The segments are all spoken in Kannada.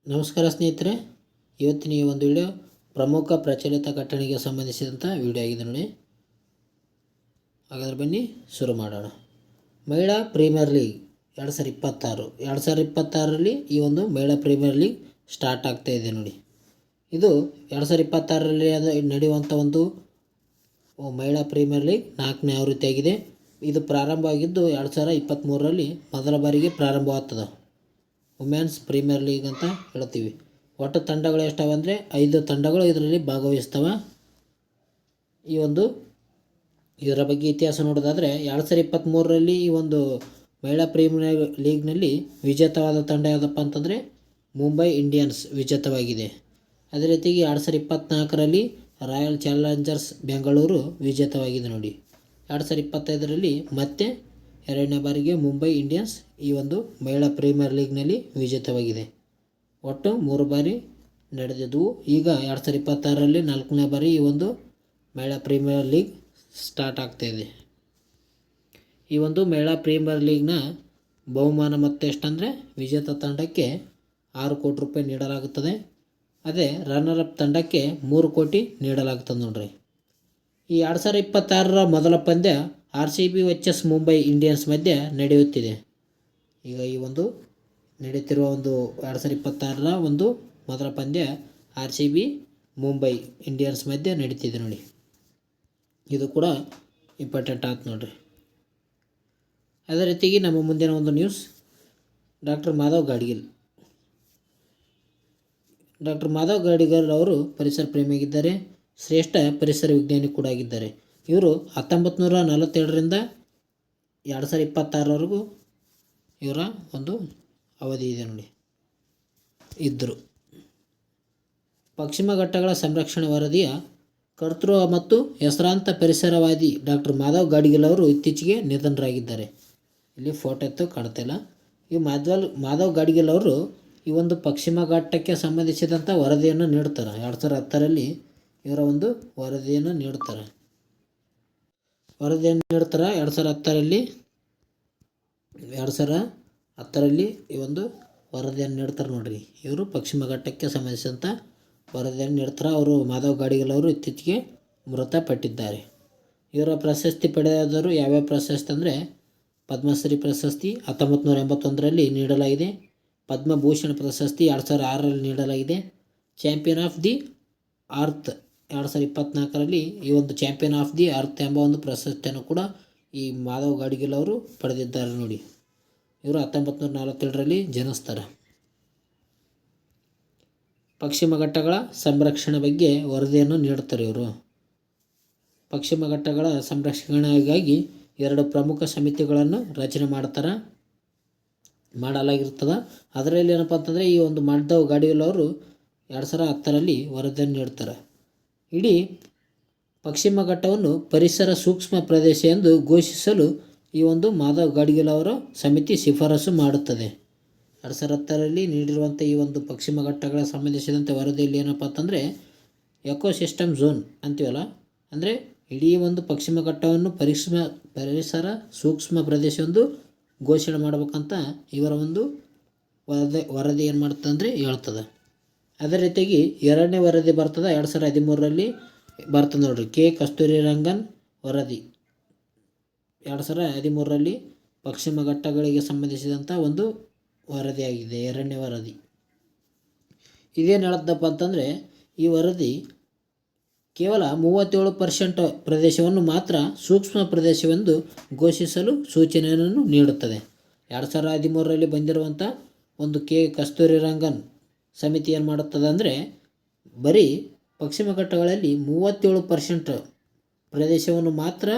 ನಮಸ್ಕಾರ ಸ್ನೇಹಿತರೆ, ಇವತ್ತಿನ ಈ ಒಂದು ವಿಡಿಯೋ ಪ್ರಮುಖ ಪ್ರಚಲಿತ ಘಟನೆಗೆ ಸಂಬಂಧಿಸಿದಂಥ ವಿಡಿಯೋ ಆಗಿದೆ ನೋಡಿ. ಹಾಗಾದ್ರೆ ಬನ್ನಿ ಶುರು ಮಾಡೋಣ. ಮಹಿಳಾ ಪ್ರೀಮಿಯರ್ ಲೀಗ್ 2026ರಲ್ಲಿ ಈ ಒಂದು ಮಹಿಳಾ ಪ್ರೀಮಿಯರ್ ಲೀಗ್ ಸ್ಟಾರ್ಟ್ ಆಗ್ತಾ ಇದೆ ನೋಡಿ. ಇದು 2026ರಲ್ಲಿ ನಡೆಯುವಂಥ ಒಂದು ಮಹಿಳಾ ಪ್ರೀಮಿಯರ್ ಲೀಗ್ 4ನೇ ಆವೃತ್ತಿಯಾಗಿದೆ. ಇದು ಪ್ರಾರಂಭವಾಗಿದ್ದು 2023ರಲ್ಲಿ ಮೊದಲ ಬಾರಿಗೆ ಪ್ರಾರಂಭವಾಗ್ತದೆ. ವುಮೆನ್ಸ್ ಪ್ರೀಮಿಯರ್ ಲೀಗ್ ಅಂತ ಹೇಳ್ತೀವಿ. ಒಟ್ಟು ತಂಡಗಳು ಎಷ್ಟಾವ ಅಂದರೆ 5 ತಂಡಗಳು ಇದರಲ್ಲಿ ಭಾಗವಹಿಸ್ತವೆ. ಇದರ ಬಗ್ಗೆ ಇತಿಹಾಸ ನೋಡೋದಾದರೆ 2023ರಲ್ಲಿ ಈ ಒಂದು ಮಹಿಳಾ ಪ್ರೀಮಿಯರ್ ಲೀಗ್ನಲ್ಲಿ ವಿಜೇತವಾದ ತಂಡ ಯಾವುದಪ್ಪ ಅಂತಂದರೆ ಮುಂಬೈ ಇಂಡಿಯನ್ಸ್ ವಿಜೇತವಾಗಿದೆ. ಅದೇ ರೀತಿಯಾಗಿ 2024ರಲ್ಲಿ ರಾಯಲ್ ಚಾಲೆಂಜರ್ಸ್ ಬೆಂಗಳೂರು ವಿಜೇತವಾಗಿದೆ ನೋಡಿ. 2025ರಲ್ಲಿ ಮತ್ತೆ 2ನೇ ಬಾರಿಗೆ ಮುಂಬೈ ಇಂಡಿಯನ್ಸ್ ಈ ಒಂದು ಮಹಿಳಾ ಪ್ರೀಮಿಯರ್ ಲೀಗ್ನಲ್ಲಿ ವಿಜೇತವಾಗಿದೆ. ಒಟ್ಟು 3 ಬಾರಿ ನಡೆದಿದ್ದವು. ಈಗ 2026ರಲ್ಲಿ 4ನೇ ಬಾರಿ ಈ ಒಂದು ಮಹಿಳಾ ಪ್ರೀಮಿಯರ್ ಲೀಗ್ ಸ್ಟಾರ್ಟ್ ಆಗ್ತಾಯಿದೆ. ಈ ಒಂದು ಮಹಿಳಾ ಪ್ರೀಮಿಯರ್ ಲೀಗ್ನ ಬಹುಮಾನ ಮತ್ತು ಎಷ್ಟಂದರೆ ವಿಜೇತ ತಂಡಕ್ಕೆ 6 ಕೋಟಿ ರೂಪಾಯಿ ನೀಡಲಾಗುತ್ತದೆ. ಅದೇ ರನ್ನರ್ ಅಪ್ ತಂಡಕ್ಕೆ 3 ಕೋಟಿ ನೀಡಲಾಗುತ್ತದೆ ನೋಡ್ರಿ. ಈ 2026ರ ಮೊದಲ ಪಂದ್ಯ RCB ವರ್ಸಸ್ ಮುಂಬೈ ಇಂಡಿಯನ್ಸ್ ಮಧ್ಯೆ ನಡೆಯುತ್ತಿದೆ. ಈಗ ಈ ಒಂದು ನಡೀತಿರುವ 2026ರ ಒಂದು ಮೊದಲ ಪಂದ್ಯ RCB ಮುಂಬೈ ಇಂಡಿಯನ್ಸ್ ಮಧ್ಯೆ ನಡೀತಿದೆ ನೋಡಿ. ಇದು ಕೂಡ ಇಂಪಾರ್ಟೆಂಟ್ ಆಯ್ತು ನೋಡ್ರಿ. ಅದೇ ರೀತಿಯಾಗಿ ನಮ್ಮ ಮುಂದಿನ ಒಂದು ನ್ಯೂಸ್, ಡಾಕ್ಟರ್ ಮಾಧವ್ ಗಾಡ್ಗಿಲ್ ಅವರು ಪರಿಸರ ಪ್ರೇಮಿಯಾಗಿದ್ದಾರೆ. ಶ್ರೇಷ್ಠ ಪರಿಸರ ವಿಜ್ಞಾನಿ ಕೂಡ ಆಗಿದ್ದಾರೆ. ಇವರು 1947ರಿಂದ 2026ರವರೆಗೂ ಇವರ ಒಂದು ಅವಧಿ ಇದೆ ನೋಡಿ ಇದ್ದರು. ಪಶ್ಚಿಮ ಘಟ್ಟಗಳ ಸಂರಕ್ಷಣೆ ವರದಿಯ ಕರ್ತೃ ಮತ್ತು ಹೆಸರಾಂತ ಪರಿಸರವಾದಿ ಡಾಕ್ಟರ್ ಮಾಧವ್ ಗಾಡ್ಗಿಲ್ ಅವರು ಇತ್ತೀಚೆಗೆ ನಿಧನರಾಗಿದ್ದಾರೆ. ಇಲ್ಲಿ ಫೋಟೋ ಎತ್ತು ಕಾಣ್ತಿಲ್ಲ. ಈ ಮಾಧವ್ ಗಾಡ್ಗಿಲ್ ಅವರು ಈ ಒಂದು ಪಶ್ಚಿಮ ಘಟ್ಟಕ್ಕೆ ಸಂಬಂಧಿಸಿದಂಥ ವರದಿಯನ್ನು ನೀಡ್ತಾರೆ. 2010ರಲ್ಲಿ ಇವರ ಒಂದು ವರದಿಯನ್ನು ನೀಡ್ತಾರೆ. 2010ರಲ್ಲಿ ಈ ಒಂದು ವರದಿಯನ್ನು ನೀಡ್ತಾರೆ ನೋಡ್ರಿ. ಇವರು ಪಶ್ಚಿಮ ಘಟ್ಟಕ್ಕೆ ಸಂಬಂಧಿಸಿದಂಥ ವರದಿಯನ್ನು ನೀಡ್ತಾರೆ. ಅವರು ಮಾಧವ್ ಗಾಡ್ಗಿಲ್ ಅವರು ಇತ್ತೀಚೆಗೆ ಮೃತಪಟ್ಟಿದ್ದಾರೆ. ಇವರ ಪ್ರಶಸ್ತಿ ಪಡೆದವರು ಯಾವ್ಯಾವ ಪ್ರಶಸ್ತಿ ಅಂದರೆ ಪದ್ಮಶ್ರೀ ಪ್ರಶಸ್ತಿ 1981ರಲ್ಲಿ ನೀಡಲಾಗಿದೆ. ಪದ್ಮಭೂಷಣ ಪ್ರಶಸ್ತಿ 2006ರಲ್ಲಿ ನೀಡಲಾಗಿದೆ. ಚಾಂಪಿಯನ್ ಆಫ್ ದಿ ಅರ್ತ್ 2024ರಲ್ಲಿ ಈ ಒಂದು ಚಾಂಪಿಯನ್ ಆಫ್ ದಿ ಅರ್ತ್ ಎಂಬ ಒಂದು ಪ್ರಶಸ್ತಿಯನ್ನು ಕೂಡ ಈ ಮಾಧವ್ ಗಾಡ್ಗಿಲ್ ಅವರು ಪಡೆದಿದ್ದಾರೆ ನೋಡಿ. ಇವರು 1947ರಲ್ಲಿ ಜನಿಸ್ತಾರೆ. ಪಶ್ಚಿಮ ಘಟ್ಟಗಳ ಸಂರಕ್ಷಣೆ ಬಗ್ಗೆ ವರದಿಯನ್ನು ನೀಡುತ್ತಾರೆ ಇವರು. ಪಶ್ಚಿಮ ಘಟ್ಟಗಳ ಸಂರಕ್ಷಣೆಗಾಗಿ 2 ಪ್ರಮುಖ ಸಮಿತಿಗಳನ್ನು ರಚನೆ ಮಾಡಲಾಗಿರ್ತದೆ. ಅದರಲ್ಲಿ ಏನಪ್ಪ ಅಂತಂದರೆ ಈ ಒಂದು ಮಾಧವ್ ಗಾಡ್ಗಿಲ್ ಅವರು 2010ರಲ್ಲಿ ವರದಿಯನ್ನು ನೀಡ್ತಾರೆ. ಇಡೀ ಪಶ್ಚಿಮ ಘಟ್ಟವನ್ನು ಪರಿಸರ ಸೂಕ್ಷ್ಮ ಪ್ರದೇಶ ಎಂದು ಘೋಷಿಸಲು ಈ ಒಂದು ಮಾಧವ್ ಗಾಡ್ಗಿಲ್ ಅವರ ಸಮಿತಿ ಶಿಫಾರಸು ಮಾಡುತ್ತದೆ. 2010ರಲ್ಲಿ ನೀಡಿರುವಂಥ ಈ ಒಂದು ಪಶ್ಚಿಮ ಘಟ್ಟಗಳ ಸಂಬಂಧಿಸಿದಂತೆ ವರದಿಯಲ್ಲಿ ಏನಪ್ಪ ಅಂತಂದರೆ ಎಕೋಸಿಸ್ಟಮ್ ಝೋನ್ ಅಂತೀವಲ್ಲ, ಅಂದರೆ ಇಡೀ ಒಂದು ಪಶ್ಚಿಮ ಘಟ್ಟವನ್ನು ಪರಿಸರ ಸೂಕ್ಷ್ಮ ಪ್ರದೇಶವೆಂದು ಘೋಷಣೆ ಮಾಡಬೇಕಂತ ಇವರ ಒಂದು ವರದಿ ಏನು ಮಾಡ್ತದೆ ಅಂದರೆ ಹೇಳ್ತದೆ. ಅದೇ ರೀತಿಯಾಗಿ 2ನೇ ವರದಿ ಬರ್ತದೆ 2013ರಲ್ಲಿ ಬರ್ತದೆ ನೋಡ್ರಿ. ಕೆ ಕಸ್ತೂರಿರಂಗನ್ ವರದಿ 2013ರಲ್ಲಿ ಪಶ್ಚಿಮ ಘಟ್ಟಗಳಿಗೆ ಸಂಬಂಧಿಸಿದಂಥ ಒಂದು ವರದಿಯಾಗಿದೆ. 2ನೇ ವರದಿ ಇದೇನು ಹೇಳುತ್ತಪ್ಪ ಅಂತಂದರೆ ಈ ವರದಿ ಕೇವಲ 37% ಪ್ರದೇಶವನ್ನು ಮಾತ್ರ ಸೂಕ್ಷ್ಮ ಪ್ರದೇಶವೆಂದು ಘೋಷಿಸಲು ಸೂಚನೆಯನ್ನು ನೀಡುತ್ತದೆ. 2013ರಲ್ಲಿ ಬಂದಿರುವಂಥ ಒಂದು ಕೆ ಕಸ್ತೂರಿರಂಗನ್ ಸಮಿತಿ ಏನು ಮಾಡುತ್ತದೆ ಅಂದರೆ ಬರೀ ಪಶ್ಚಿಮ ಘಟ್ಟಗಳಲ್ಲಿ 37% ಪ್ರದೇಶವನ್ನು ಮಾತ್ರ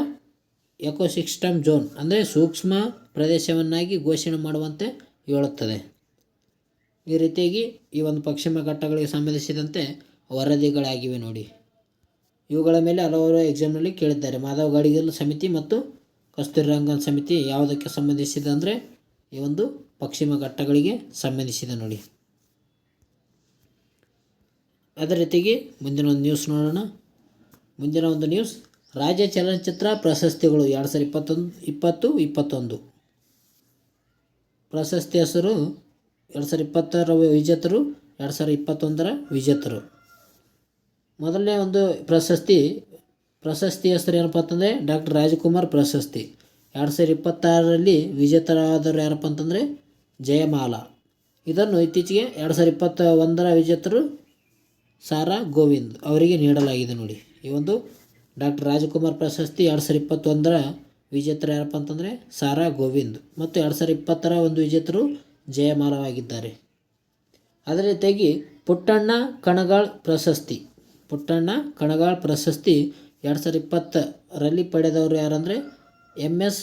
ಎಕೋಸಿಸ್ಟಮ್ ಝೋನ್ ಅಂದರೆ ಸೂಕ್ಷ್ಮ ಪ್ರದೇಶವನ್ನಾಗಿ ಘೋಷಣೆ ಮಾಡುವಂತೆ ಹೇಳುತ್ತದೆ. ಈ ರೀತಿಯಾಗಿ ಈ ಒಂದು ಪಶ್ಚಿಮ ಘಟ್ಟಗಳಿಗೆ ಸಂಬಂಧಿಸಿದಂತೆ ವರದಿಗಳಾಗಿವೆ ನೋಡಿ. ಇವುಗಳ ಮೇಲೆ ಹಲವಾರು ಎಕ್ಸಾಮ್ನಲ್ಲಿ ಕೇಳಿದ್ದಾರೆ. ಮಾಧವ್ ಗಾಡ್ಗಿಲ್ ಸಮಿತಿ ಮತ್ತು ಕಸ್ತೂರಿರಂಗನ್ ಸಮಿತಿ ಯಾವುದಕ್ಕೆ ಸಂಬಂಧಿಸಿದೆ ಅಂದರೆ ಈ ಒಂದು ಪಶ್ಚಿಮ ಘಟ್ಟಗಳಿಗೆ ಸಂಬಂಧಿಸಿದೆ ನೋಡಿ. ಅದೇ ರೀತಿಯಾಗಿ ಮುಂದಿನ ಒಂದು ನ್ಯೂಸ್ ನೋಡೋಣ. ಮುಂದಿನ ಒಂದು ನ್ಯೂಸ್, ರಾಜ್ಯ ಚಲನಚಿತ್ರ ಪ್ರಶಸ್ತಿಗಳು 2020-21 ಪ್ರಶಸ್ತಿ ಹೆಸರು 2020ರ ವಿಜೇತರು 2021 ವಿಜೇತರು. ಮೊದಲನೇ ಒಂದು ಪ್ರಶಸ್ತಿ ಹೆಸರು ಏನಪ್ಪ ಅಂತಂದರೆ ಡಾಕ್ಟರ್ ರಾಜ್ಕುಮಾರ್ ಪ್ರಶಸ್ತಿ. 2026ರಲ್ಲಿ ವಿಜೇತರಾದವರು ಯಾರಪ್ಪ ಅಂತಂದರೆ ಜಯಮಾಲಾ. ಇದನ್ನು ಇತ್ತೀಚೆಗೆ 2021ರ ವಿಜೇತರು ಸಾರಾ ಗೋವಿಂದ್ ಅವರಿಗೆ ನೀಡಲಾಗಿದೆ ನೋಡಿ. ಈ ಒಂದು ಡಾಕ್ಟರ್ ರಾಜ್ಕುಮಾರ್ ಪ್ರಶಸ್ತಿ 2021ರ ವಿಜೇತರು ಯಾರಪ್ಪ ಅಂತಂದರೆ ಸಾರಾ ಗೋವಿಂದ್ ಮತ್ತು 2020ರ ಒಂದು ವಿಜೇತರು ಜಯಮಾಲವಾಗಿದ್ದಾರೆ. ಅದೇ ರೀತಿಯಾಗಿ ಪುಟ್ಟಣ್ಣ ಕಣಗಾಳ್ ಪ್ರಶಸ್ತಿ 2020ರಲ್ಲಿ ಪಡೆದವರು ಯಾರಂದರೆ ಎಮ್ ಎಸ್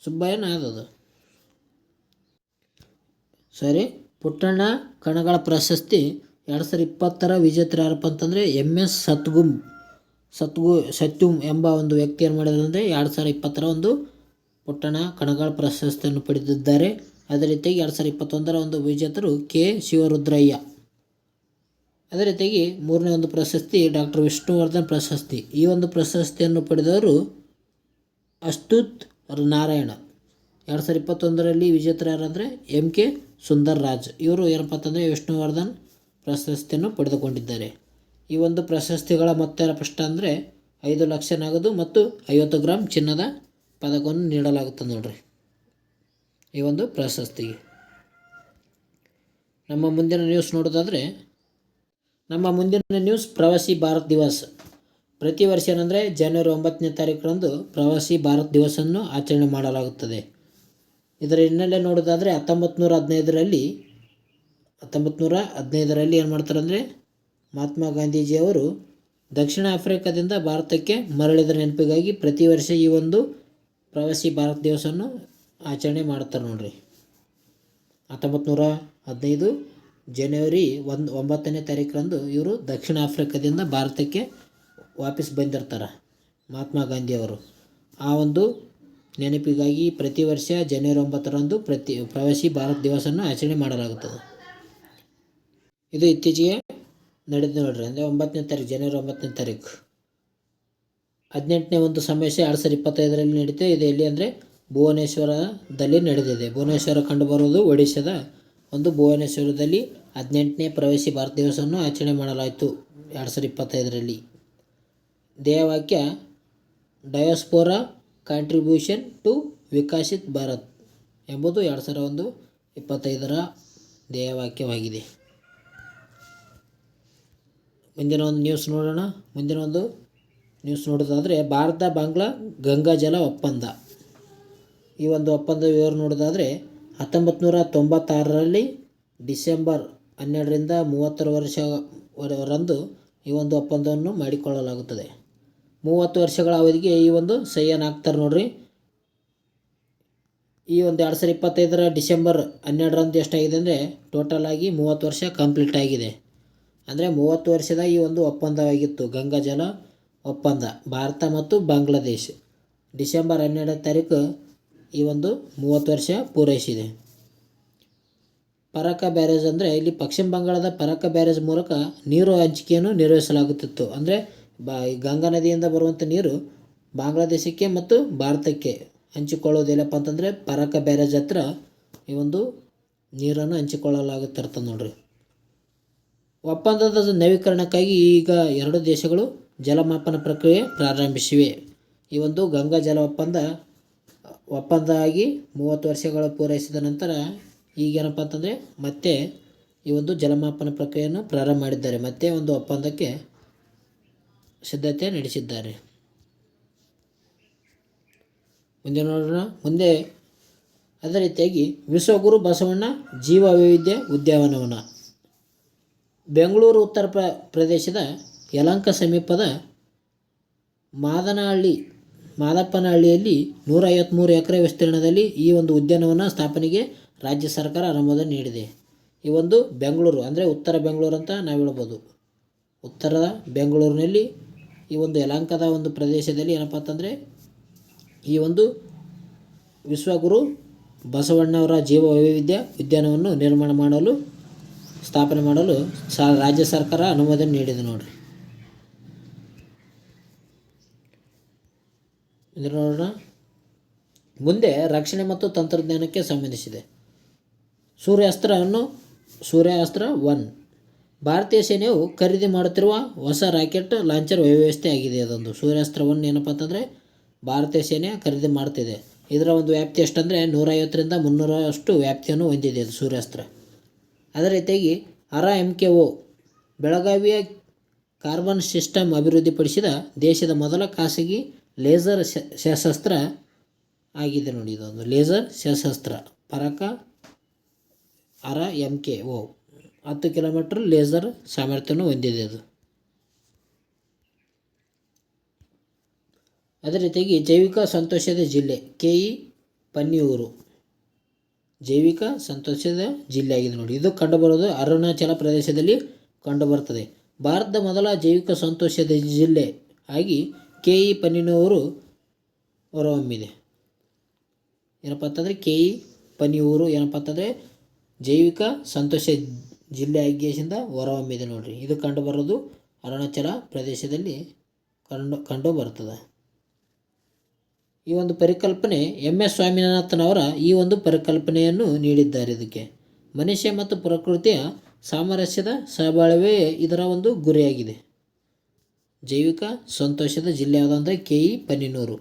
ಸುಬ್ಬಯ್ಯನ ಯಾವ್ದದು ಪುಟ್ಟಣ್ಣ ಕಣಗಾಳ ಪ್ರಶಸ್ತಿ 2020ರ ವಿಜೇತರು ಯಾರಪ್ಪ ಅಂತಂದರೆ MS ಸತ್ಯುಮ್ ಎಂಬ ಒಂದು ವ್ಯಕ್ತಿ ಏನು ಮಾಡಿದ್ರು ಅಂದರೆ 2020ರ ಒಂದು ಪುಟ್ಟಣ್ಣ ಕಣಗಾಳ ಪ್ರಶಸ್ತಿಯನ್ನು ಪಡೆದಿದ್ದಾರೆ. ಅದೇ ರೀತಿಯಾಗಿ 2021ರ ಒಂದು ವಿಜೇತರು ಕೆ ಶಿವರುದ್ರಯ್ಯ. ಅದೇ ರೀತಿಯಾಗಿ ಮೂರನೇ ಒಂದು ಪ್ರಶಸ್ತಿ ಡಾಕ್ಟರ್ ವಿಷ್ಣುವರ್ಧನ್ ಪ್ರಶಸ್ತಿ. ಈ ಒಂದು ಪ್ರಶಸ್ತಿಯನ್ನು ಪಡೆದವರು ಅಚ್ಯುತ್ ನಾರಾಯಣ. 2021ರಲ್ಲಿ ವಿಜೇತರು ಯಾರಂದರೆ MK ಸುಂದರ್ ರಾಜ್. ಇವರು ಏನಪ್ಪ ಅಂತಂದರೆ ವಿಷ್ಣುವರ್ಧನ್ ಪ್ರಶಸ್ತಿಯನ್ನು ಪಡೆದುಕೊಂಡಿದ್ದಾರೆ. ಈ ಒಂದು ಪ್ರಶಸ್ತಿಗಳ ಮೊತ್ತ ಏನಪ್ಪ ಅಂದರೆ 5 ಲಕ್ಷ ನಗದು ಮತ್ತು 50 ಗ್ರಾಂ ಚಿನ್ನದ ಪದಕವನ್ನು ನೀಡಲಾಗುತ್ತದೆ ನೋಡ್ರಿ ಈ ಒಂದು ಪ್ರಶಸ್ತಿಗೆ. ನಮ್ಮ ಮುಂದಿನ ನ್ಯೂಸ್ ಪ್ರವಾಸಿ ಭಾರತ್ ದಿವಸ್. ಪ್ರತಿ ವರ್ಷ ಏನಂದರೆ ಜನವರಿ 9ನೇ ತಾರೀಕರಂದು ಪ್ರವಾಸಿ ಭಾರತ್ ದಿವಸನ್ನು ಆಚರಣೆ ಮಾಡಲಾಗುತ್ತದೆ. ಇದರ ಹಿನ್ನೆಲೆ ನೋಡೋದಾದರೆ 1915ರಲ್ಲಿ ಏನು ಮಾಡ್ತಾರೆ ಅಂದರೆ ಮಹಾತ್ಮ ಗಾಂಧೀಜಿಯವರು ದಕ್ಷಿಣ ಆಫ್ರಿಕಾದಿಂದ ಭಾರತಕ್ಕೆ ಮರಳಿದ ನೆನಪಿಗಾಗಿ ಪ್ರತಿ ವರ್ಷ ಈ ಒಂದು ಪ್ರವಾಸಿ ಭಾರತ್ ದಿವಸವನ್ನು ಆಚರಣೆ ಮಾಡ್ತಾರೆ ನೋಡ್ರಿ. 1915 ಜನವರಿ 9ನೇ ತಾರೀಕರಂದು ಇವರು ದಕ್ಷಿಣ ಆಫ್ರಿಕಾದಿಂದ ಭಾರತಕ್ಕೆ ವಾಪಸ್ ಬಂದಿರ್ತಾರೆ ಮಹಾತ್ಮ ಗಾಂಧಿಯವರು. ಆ ಒಂದು ನೆನಪಿಗಾಗಿ ಪ್ರತಿ ವರ್ಷ ಜನವರಿ 9ರಂದು ಪ್ರವಾಸಿ ಭಾರತ್ ದಿವಸವನ್ನು ಆಚರಣೆ ಮಾಡಲಾಗುತ್ತದೆ. ಇದು ಇತ್ತೀಚೆಗೆ ನಡೆದು ನೋಡ್ರಿ ಅಂದರೆ 9ನೇ ತಾರೀಕು ಜನವರಿ 9ನೇ ತಾರೀಕು. 18ನೇ ಒಂದು ಸಮಾವೇಶ 2025ರಲ್ಲಿ ನಡೀತಿದೆ. ಇದು ಎಲ್ಲಿ ಅಂದರೆ ಭುವನೇಶ್ವರದಲ್ಲಿ ನಡೆದಿದೆ. ಭುವನೇಶ್ವರ ಕಂಡುಬರುವುದು ಒಡಿಶಾದ ಒಂದು ಭುವನೇಶ್ವರದಲ್ಲಿ 18ನೇ ಪ್ರವಾಸಿ ಭಾರತ ದಿವಸವನ್ನು ಆಚರಣೆ ಮಾಡಲಾಯಿತು 2025ರಲ್ಲಿ. ಧ್ಯೇಯವಾಕ್ಯ diaspora contribution to Viksit Bharat ಎಂಬುದು 2025ರ ಧ್ಯೇಯವಾಕ್ಯವಾಗಿದೆ. ಮುಂದಿನ ಒಂದು ನ್ಯೂಸ್ ನೋಡೋದಾದರೆ ಭಾರತ ಬಾಂಗ್ಲಾ ಗಂಗಾ ಜಲ ಒಪ್ಪಂದ. ಈ ಒಂದು ಒಪ್ಪಂದ ವಿವರ ನೋಡೋದಾದರೆ 1996ರಲ್ಲಿ ಡಿಸೆಂಬರ್ 12ರಿಂದ 30ರಂದು ಈ ಒಂದು ಒಪ್ಪಂದವನ್ನು ಮಾಡಿಕೊಳ್ಳಲಾಗುತ್ತದೆ. 30 ವರ್ಷಗಳ ಅವಧಿಗೆ ಈ ಒಂದು ಸಹಿಯನ್ನು ಹಾಕ್ತಾರೆ ನೋಡ್ರಿ. ಈ ಒಂದು 2025ರ ಡಿಸೆಂಬರ್ 12ರಂದು ಎಷ್ಟಾಗಿದೆ ಅಂದರೆ ಟೋಟಲ್ ಆಗಿ 30 ವರ್ಷ ಕಂಪ್ಲೀಟ್ ಆಗಿದೆ. ಅಂದರೆ 30 ವರ್ಷದ ಈ ಒಂದು ಒಪ್ಪಂದವಾಗಿತ್ತು ಗಂಗಾ ಜಲ ಒಪ್ಪಂದ ಭಾರತ ಮತ್ತು ಬಾಂಗ್ಲಾದೇಶ್. ಡಿಸೆಂಬರ್ 12ನೇ ತಾರೀಕು ಈ ಒಂದು 30 ವರ್ಷ ಪೂರೈಸಿದೆ. ಪರಕ ಬ್ಯಾರೇಜ್ ಅಂದರೆ ಇಲ್ಲಿ ಪಶ್ಚಿಮ ಬಂಗಾಳದ ಪರಕ ಬ್ಯಾರೇಜ್ ಮೂಲಕ ನೀರು ಹಂಚಿಕೆಯನ್ನು ನಿರ್ವಹಿಸಲಾಗುತ್ತಿತ್ತು. ಅಂದರೆ ಗಂಗಾ ನದಿಯಿಂದ ಬರುವಂಥ ನೀರು ಬಾಂಗ್ಲಾದೇಶಕ್ಕೆ ಮತ್ತು ಭಾರತಕ್ಕೆ ಹಂಚಿಕೊಳ್ಳೋದಿಲ್ಲಪ್ಪ ಅಂತಂದರೆ ಪರಕ ಬ್ಯಾರೇಜ್ ಹತ್ರ ಈ ಒಂದು ನೀರನ್ನು ಹಂಚಿಕೊಳ್ಳಲಾಗುತ್ತಿರ್ತದೆ ನೋಡ್ರಿ. ಒಪ್ಪಂದದ ನವೀಕರಣಕ್ಕಾಗಿ ಈಗ 2 ದೇಶಗಳು ಜಲಮಾಪನ ಪ್ರಕ್ರಿಯೆ ಪ್ರಾರಂಭಿಸಿವೆ. ಈ ಒಂದು ಗಂಗಾ ಜಲ ಒಪ್ಪಂದ ಆಗಿ 30 ವರ್ಷಗಳು ಪೂರೈಸಿದ ನಂತರ ಈಗೇನಪ್ಪ ಅಂತಂದರೆ ಮತ್ತೆ ಈ ಒಂದು ಜಲಮಾಪನ ಪ್ರಕ್ರಿಯೆಯನ್ನು ಪ್ರಾರಂಭ ಮಾಡಿದ್ದಾರೆ. ಮತ್ತೆ ಒಂದು ಒಪ್ಪಂದಕ್ಕೆ ಸಿದ್ಧತೆ ನಡೆಸಿದ್ದಾರೆ. ಮುಂದೆ ಅದೇ ರೀತಿಯಾಗಿ ವಿಶ್ವಗುರು ಬಸವಣ್ಣ ಜೀವ ವೈವಿಧ್ಯ ಉದ್ಯಾನವನ. ಬೆಂಗಳೂರು ಉತ್ತರ ಪ್ರದೇಶದ ಯಲಹಂಕ ಸಮೀಪದ ಮಾದಪ್ಪನಹಳ್ಳಿಯಲ್ಲಿ 153 ಎಕರೆ ವಿಸ್ತೀರ್ಣದಲ್ಲಿ ಈ ಒಂದು ಉದ್ಯಾನವನ ಸ್ಥಾಪನೆಗೆ ರಾಜ್ಯ ಸರ್ಕಾರ ಅನುಮೋದನೆ ನೀಡಿದೆ. ಈ ಒಂದು ಬೆಂಗಳೂರು ಅಂದರೆ ಉತ್ತರ ಬೆಂಗಳೂರು ಅಂತ ನಾವು ಹೇಳ್ಬೋದು. ಉತ್ತರದ ಬೆಂಗಳೂರಿನಲ್ಲಿ ಈ ಒಂದು ಯಲಹಂಕದ ಒಂದು ಪ್ರದೇಶದಲ್ಲಿ ಏನಪ್ಪ ಅಂತಂದರೆ ಈ ಒಂದು ವಿಶ್ವಗುರು ಬಸವಣ್ಣವರ ಜೀವ ವೈವಿಧ್ಯ ಉದ್ಯಾನವನ್ನು ಸ್ಥಾಪನೆ ಮಾಡಲು ರಾಜ್ಯ ಸರ್ಕಾರ ಅನುಮೋದನೆ ನೀಡಿದೆ ನೋಡ್ರಿ. ನೋಡೋಣ ಮುಂದೆ ರಕ್ಷಣೆ ಮತ್ತು ತಂತ್ರಜ್ಞಾನಕ್ಕೆ ಸಂಬಂಧಿಸಿದೆ. ಸೂರ್ಯಾಸ್ತ್ರ 1 ಭಾರತೀಯ ಸೇನೆಯು ಖರೀದಿ ಮಾಡುತ್ತಿರುವ ಹೊಸ ರಾಕೆಟ್ ಲಾಂಚರ್ ವ್ಯವಸ್ಥೆ ಆಗಿದೆ. ಅದೊಂದು ಸೂರ್ಯಾಸ್ತ್ರ 1 ಏನಪ್ಪ ಅಂತಂದರೆ ಭಾರತೀಯ ಸೇನೆ ಖರೀದಿ ಮಾಡ್ತಿದೆ. ಇದರ ಒಂದು ವ್ಯಾಪ್ತಿ ಎಷ್ಟಂದರೆ 150ರಿಂದ 300 ವ್ಯಾಪ್ತಿಯನ್ನು ಹೊಂದಿದೆ ಅದು ಸೂರ್ಯಾಸ್ತ್ರ. ಅದೇ ರೀತಿಯಾಗಿ RMKO ಬೆಳಗಾವಿಯ ಕಾರ್ಬನ್ ಸಿಸ್ಟಮ್ ಅಭಿವೃದ್ಧಿಪಡಿಸಿದ ದೇಶದ ಮೊದಲ ಖಾಸಗಿ ಲೇಸರ್ ಶಸ್ತ್ರಾಸ್ತ್ರ ಆಗಿದೆ ನೋಡಿ. ಇದೊಂದು ಲೇಸರ್ ಶಸ್ತ್ರಾಸ್ತ್ರ ಪರಾಕ RMKO 10 ಕಿಲೋಮೀಟರ್ ಲೇಸರ್ ಸಾಮರ್ಥ್ಯವನ್ನು ಹೊಂದಿದೆ ಅದು. ಅದೇ ರೀತಿಯಾಗಿ ಜೈವಿಕ ಸಂತೋಷದ ಜಿಲ್ಲೆ KE ಪನ್ನಿಯೂರು ಜೈವಿಕ ಸಂತೋಷದ ಜಿಲ್ಲೆ ಆಗಿದೆ ನೋಡಿ. ಇದು ಕಂಡುಬರೋದು ಅರುಣಾಚಲ ಪ್ರದೇಶದಲ್ಲಿ ಕಂಡುಬರುತ್ತದೆ. ಭಾರತದ ಮೊದಲ ಜೈವಿಕ ಸಂತೋಷದ ಜಿಲ್ಲೆ ಆಗಿ KE ಪನ್ನಿಯೂರು ಹೊರಹೊಮ್ಮಿದೆ. ಏನಪ್ಪ ಅಂತಂದರೆ KE ಪನ್ನಿಯೂರು ಏನಪ್ಪ ಅಂತಂದರೆ ಜೈವಿಕ ಸಂತೋಷ ಜಿಲ್ಲೆ ಆಗಿಯಿಂದ ಹೊರಹೊಮ್ಮಿದೆ ನೋಡಿರಿ. ಇದು ಕಂಡುಬರೋದು ಅರುಣಾಚಲ ಪ್ರದೇಶದಲ್ಲಿ ಕಂಡು ಬರ್ತದೆ. ಈ ಒಂದು ಪರಿಕಲ್ಪನೆ MS ಸ್ವಾಮಿನಾಥನ್ ಈ ಒಂದು ಪರಿಕಲ್ಪನೆಯನ್ನು ನೀಡಿದ್ದಾರೆ. ಇದಕ್ಕೆ ಮನುಷ್ಯ ಮತ್ತು ಪ್ರಕೃತಿಯ ಸಾಮರಸ್ಯದ ಸಹಬಾಳ್ವೆ ಇದರ ಒಂದು ಗುರಿಯಾಗಿದೆ. ಜೈವಿಕ ಸಂತೋಷದ ಜಿಲ್ಲೆ ಯಾವುದಂದರೆ KE ಪನ್ನಿಯೂರು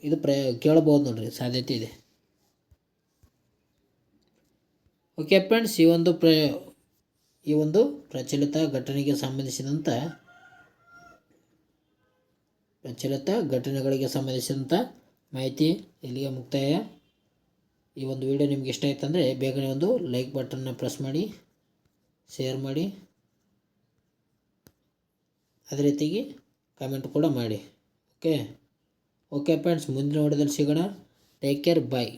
ಇದು ಕೇಳಬಹುದು ನೋಡ್ರಿ, ಸಾಧ್ಯತೆ ಇದೆ. ಓಕೆ ಫ್ರೆಂಡ್ಸ್, ಈ ಒಂದು ಪ್ರಚಲಿತ ಘಟನೆಗಳಿಗೆ ಸಂಬಂಧಿಸಿದಂಥ ಮಾಹಿತಿ ಇಲ್ಲಿಗೆ ಮುಕ್ತಾಯ. ಈ ಒಂದು ವಿಡಿಯೋ ನಿಮ್ಗೆ ಇಷ್ಟ ಆಯ್ತು ಅಂದರೆ ಬೇಗನೆ ಒಂದು ಲೈಕ್ ಬಟನ್ನ ಪ್ರೆಸ್ ಮಾಡಿ, ಶೇರ್ ಮಾಡಿ, ಅದೇ ರೀತಿಯಾಗಿ ಕಾಮೆಂಟ್ ಕೂಡ ಮಾಡಿ. ಓಕೆ ಫ್ರೆಂಡ್ಸ್, ಮುಂದಿನ ವಿಡಿಯೋದಲ್ಲಿ ಸಿಗೋಣ. ಟೇಕ್ ಕೇರ್, ಬಾಯ್.